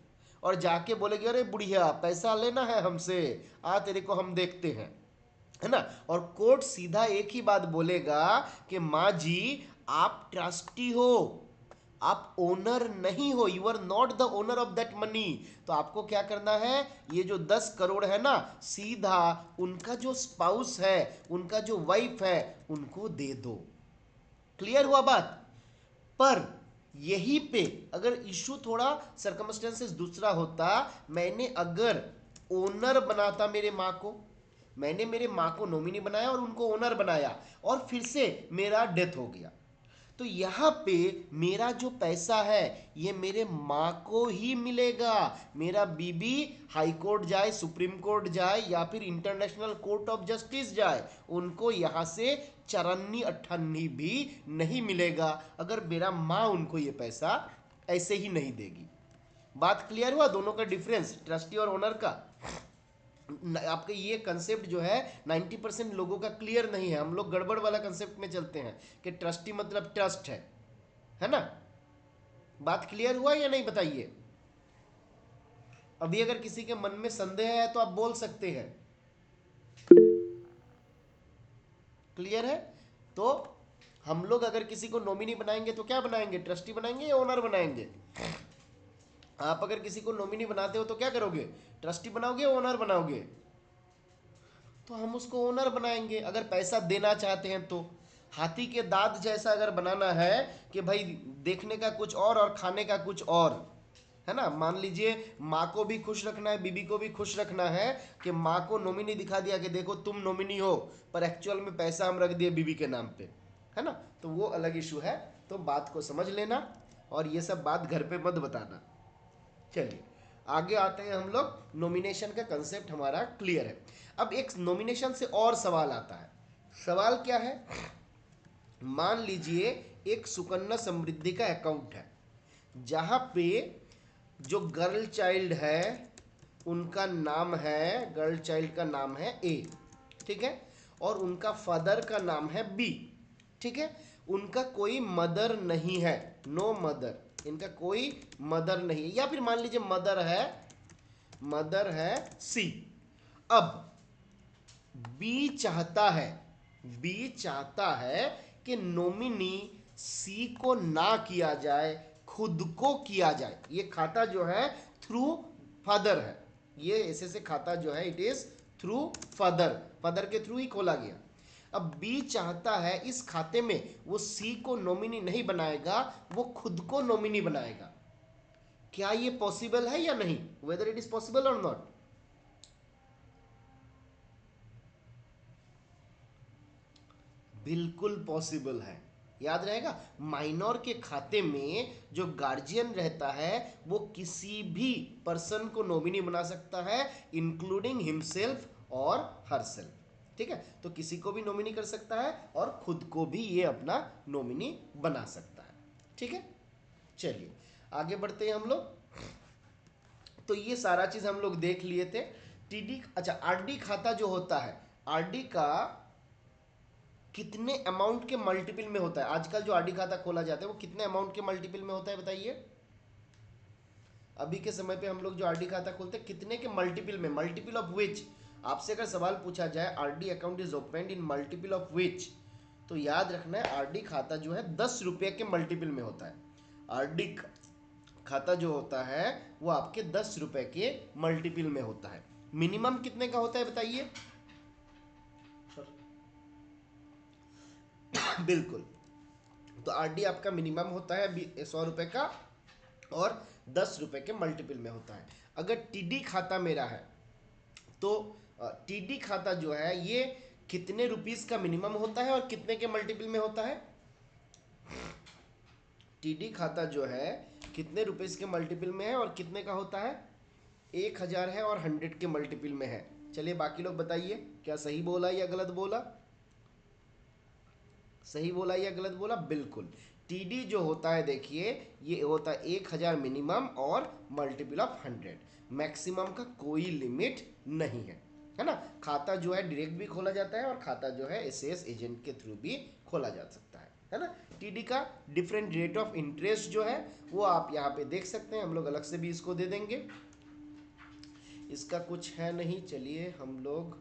और जाके बोलेगी, अरे बुढ़िया पैसा लेना है हमसे, आ तेरे को हम देखते हैं, है ना। और कोर्ट सीधा एक ही बात बोलेगा कि माँ जी आप ट्रस्टी हो, आप ओनर नहीं हो, you are not the owner of that money. तो आपको क्या करना है, ये जो 10 करोड़ है ना, सीधा उनका जो स्पाउस है, उनका जो वाइफ है, उनको दे दो। क्लियर हुआ बात? पर यही पे अगर इशू थोड़ा सरकमस्टेंसेस दूसरा होता, मैंने अगर ओनर बनाता मेरे माँ को, मैंने मेरे माँ को नॉमिनी बनाया और उनको ओनर बनाया, और फिर से मेरा डेथ हो गया, तो यहाँ पे मेरा जो पैसा है ये मेरे माँ को ही मिलेगा। मेरा बीबी हाई कोर्ट जाए, सुप्रीम कोर्ट जाए, या फिर इंटरनेशनल कोर्ट ऑफ जस्टिस जाए, उनको यहाँ से चरन्नी अठन्नी भी नहीं मिलेगा अगर मेरा माँ उनको ये पैसा ऐसे ही नहीं देगी। बात क्लियर हुआ दोनों का डिफरेंस, ट्रस्टी और ओनर का? आपके ये कंसेप्ट जो है 90% लोगों का क्लियर नहीं है। हम लोग गड़बड़ वाला कंसेप्ट में चलते हैं कि ट्रस्टी मतलब ट्रस्ट है ना। बात क्लियर हुआ या नहीं, बताइए। अभी अगर किसी के मन में संदेह है तो आप बोल सकते हैं। क्लियर है? तो हम लोग अगर किसी को नॉमिनी बनाएंगे तो क्या बनाएंगे, ट्रस्टी बनाएंगे या ओनर बनाएंगे? आप अगर किसी को नॉमिनी बनाते हो तो क्या करोगे, ट्रस्टी बनाओगे या ओनर बनाओगे? तो हम उसको ओनर बनाएंगे अगर पैसा देना चाहते हैं तो। हाथी के दांत जैसा अगर बनाना है कि भाई देखने का कुछ और खाने का कुछ और, है ना। मान लीजिए माँ को भी खुश रखना है, बीबी को भी खुश रखना है, कि माँ को नॉमिनी दिखा दिया कि देखो तुम नॉमिनी हो, पर एक्चुअल में पैसा हम रख दिए बीबी के नाम पे, है ना, तो वो अलग इशू है। तो बात को समझ लेना, और ये सब बात घर पे मत बताना। चलिए आगे आते हैं हम लोग, नॉमिनेशन का कंसेप्ट हमारा क्लियर है। अब एक नॉमिनेशन से और सवाल आता है। सवाल क्या है, मान लीजिए एक सुकन्या समृद्धि का अकाउंट है जहां पे जो गर्ल चाइल्ड है उनका नाम है, गर्ल चाइल्ड का नाम है ए, ठीक है, और उनका फादर का नाम है बी, ठीक है। उनका कोई मदर नहीं है, नो मदर, इनका कोई मदर नहीं है, या फिर मान लीजिए मदर है सी। अब बी चाहता है कि नॉमिनी सी को ना किया जाए, खुद को किया जाए। ये खाता जो है थ्रू फादर है, ये ऐसे खाता जो है इट इज थ्रू फादर के थ्रू ही खोला गया। अब बी चाहता है इस खाते में वो सी को नॉमिनी नहीं बनाएगा, वो खुद को नॉमिनी बनाएगा। क्या ये पॉसिबल है या नहीं? वेदर इट इज पॉसिबल और नॉट? बिल्कुल पॉसिबल है। याद रहेगा, माइनर के खाते में जो गार्जियन रहता है वो किसी भी पर्सन को नॉमिनी बना सकता है, इंक्लूडिंग हिमसेल्फ और हरसेल्फ। ठीक है, तो किसी को भी नॉमिनी कर सकता है और खुद को भी ये अपना नॉमिनी बना सकता है। ठीक है, चलिए आगे बढ़ते हैं हम लोग। तो ये सारा चीज हम लोग देख लिए थे। टीडी, अच्छा आरडी खाता जो होता है, आरडी का कितने अमाउंट के मल्टीपल में होता है? आजकल जो आरडी खाता खोला जाता है वो कितने अमाउंट के मल्टीपल में होता है बताइए? अभी के समय पे हम लोग जो आरडी खाता खोलते हैं कितने के मल्टीपल में, मल्टीपल ऑफ विच? आपसे अगर सवाल पूछा जाए RD account is opened in multiple of which, तो याद रखना है आरडी खाता जो है 10 रुपये के मल्टीपल में होता है। आरडी खाता जो होता है वो आपके 10 रुपये के मल्टीपल में होता है। मिनिमम कितने का होता है बताइए? बिल्कुल, तो आरडी आपका मिनिमम होता है 100 रुपये का और 10 रुपये के मल्टीपल में होता है। अगर टीडी खाता मेरा है तो टीडी खाता जो है ये कितने रुपीस का मिनिमम होता है और कितने के मल्टीपल में होता है? टीडी खाता जो है कितने रुपीस के मल्टीपल में है और कितने का होता है? 1000 है और 100 के मल्टीपल में है। चलिए बाकी लोग बताइए, क्या सही बोला या गलत बोला? सही बोला या गलत बोला? बिल्कुल, टीडी जो होता है देखिए ये होता है 1000 मिनिमम और मल्टीपल ऑफ 100। मैक्सिमम का कोई लिमिट नहीं है ना। खाता जो है डायरेक्ट भी खोला जाता है और खाता जो है एसएस एजेंट के थ्रू भी खोला जा सकता है ना। टीडी का डिफरेंट रेट ऑफ इंटरेस्ट जो है वो आप यहाँ पे देख सकते हैं, हम लोग अलग से भी इसको दे देंगे, इसका कुछ है नहीं। चलिए हम लोग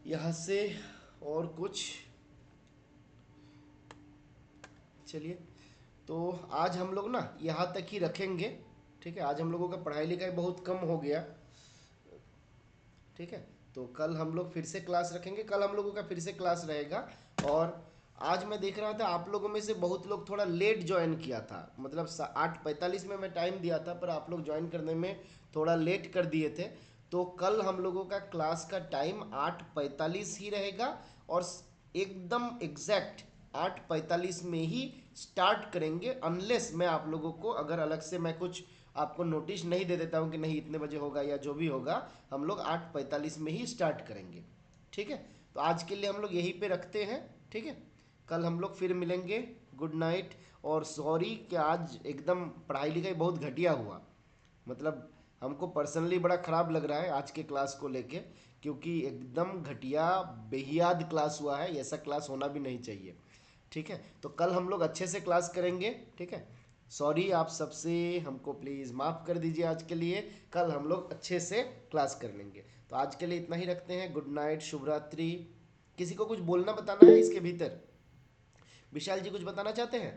यहाँ से और कुछ, चलिए तो आज हम लोग ना यहाँ तक ही रखेंगे। ठीक है, आज हम लोगों का पढ़ाई लिखाई बहुत कम हो गया। ठीक है, तो कल हम लोग फिर से क्लास रखेंगे, कल हम लोगों का फिर से क्लास रहेगा। और आज मैं देख रहा था आप लोगों में से बहुत लोग थोड़ा लेट ज्वाइन किया था, मतलब 8:45 में मैं टाइम दिया था पर आप लोग ज्वाइन करने में थोड़ा लेट कर दिए थे। तो कल हम लोगों का क्लास का टाइम 8:45 ही रहेगा और एकदम एग्जैक्ट 8:45 में ही स्टार्ट करेंगे, अनलेस मैं आप लोगों को अगर अलग से मैं कुछ आपको नोटिस नहीं दे देता हूँ कि नहीं इतने बजे होगा या जो भी होगा, हम लोग 8:45 में ही स्टार्ट करेंगे। ठीक है, तो आज के लिए हम लोग यहीं पे रखते हैं। ठीक है, कल हम लोग फिर मिलेंगे। Good night. और सॉरी कि आज एकदम पढ़ाई लिखाई बहुत घटिया हुआ, मतलब हमको पर्सनली बड़ा ख़राब लग रहा है आज के क्लास को लेके, क्योंकि एकदम घटिया बेहियाद क्लास हुआ है, ऐसा क्लास होना भी नहीं चाहिए। ठीक है, तो कल हम लोग अच्छे से क्लास करेंगे। ठीक है, सॉरी आप सबसे, हमको प्लीज़ माफ़ कर दीजिए आज के लिए, कल हम लोग अच्छे से क्लास कर लेंगे। तो आज के लिए इतना ही रखते हैं। गुड नाइट, शुभ रात्रि। किसी को कुछ बोलना बताना है इसके भीतर? विशाल जी कुछ बताना चाहते हैं?